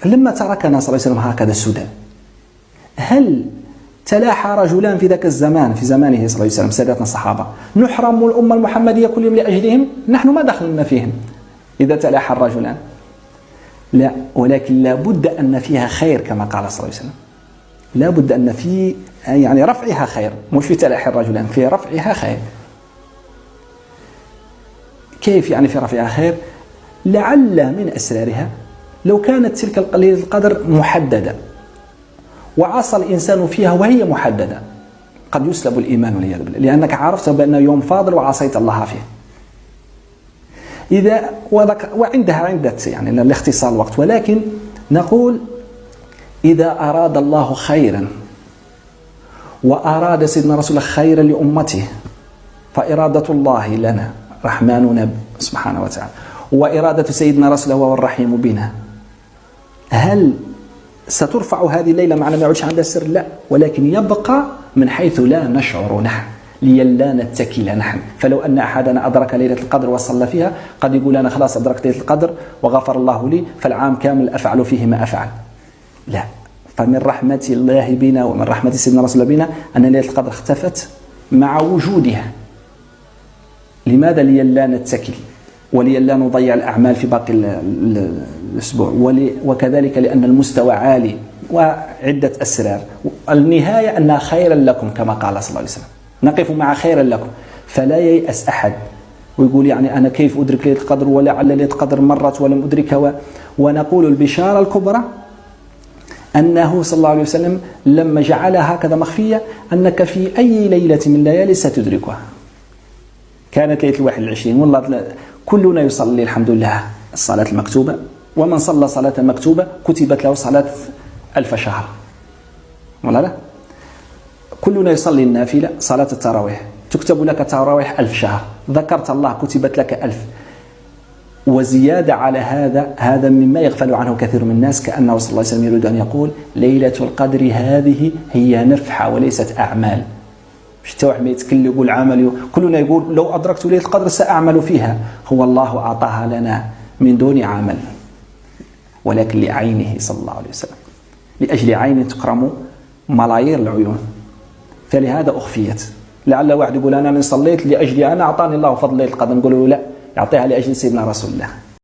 لما تركنا صلى الله عليه وسلم هكذا السدى، هل تلاحى رجلان في ذاك الزمان في زمانه صلى الله عليه وسلم سادتنا الصحابة نحرم الأمة المحمدية كل يوم لأجلهم؟ نحن ما دخلنا فيهم إذا تلاحى الرجلان، لا، ولكن لا بد أن فيها خير كما قال صلى الله عليه وسلم، لا بد أن في يعني رفعها خير، مش في تلاحي الرجلان، في رفعها خير. كيف يعني في رفعها خير؟ لعل من أسرارها لو كانت تلك ليلة القدر محددة وعصى الإنسان فيها وهي محددة قد يسلب الإيمان والعياذ بالله، لأنك عرفت بأنه يوم فاضل وعصيت الله فيه. إذا وعندها عدة يعني لاختصار الوقت، ولكن نقول إذا أراد الله خيرا وأراد سيدنا رسول الله خيرا لأمته، فإرادة الله لنا رحماننا سبحانه وتعالى، وإرادة سيدنا رسول الله هو الرحيم بنا. هل سترفع هذه الليلة معنا ما يعودش عندها السر؟ لا، ولكن يبقى من حيث لا نشعر نحن، ليلا نتكل نحن. فلو أن أحدنا أدرك ليلة القدر وصلى فيها قد يقول أنا خلاص أدركت ليلة القدر وغفر الله لي فالعام كامل أفعل فيه ما أفعل. لا، فمن رحمة الله بنا ومن رحمة سيدنا رسول الله بنا أن ليلة القدر اختفت مع وجودها. لماذا؟ ليلا نتكل وليلا نضيع الأعمال في باقي الأسبوع، وكذلك لأن المستوى عالي وعدة أسرار. النهاية أنها خيرا لكم كما قال صلى الله عليه وسلم، نقف مع خيرا لكم. فلا ييأس أحد ويقول يعني أنا كيف أدرك ليلة القدر ولعل ليلة القدر مرت ولم أدركها. ونقول البشارة الكبرى أنه صلى الله عليه وسلم لما جعلها هكذا مخفية أنك في أي ليلة من الليالي ستدركها. كانت ليلة 21 والله كلنا يصلي الحمد لله الصلاة المكتوبة، ومن صلى صلاة مكتوبة كتبت له صلاة 1000 شهر، ولا لا؟ كلنا يصلي النافلة صلاة التراويح تكتب لك تراويح 1000 شهر، ذكرت الله كتبت لك 1000. وزيادة على هذا مما يغفل عنه كثير من الناس، كأنه صلى الله عليه وسلم يريد أن يقول ليلة القدر هذه هي نفحة وليست أعمال. مش توح ما يتكلم يقول عمل، كلنا يقول لو أدركت ليلة القدر سأعمل فيها. هو الله أعطاها لنا من دون عمل، ولكن لعينه صلى الله عليه وسلم، لأجل عين تكرم ملايير العيون، فلهذا أخفيت. لعل واحد يقول أنا صليت لأجل أنا أعطاني الله فضل ليلة القدر، نقول له لا، يعطيها لأجل سيدنا رسول الله.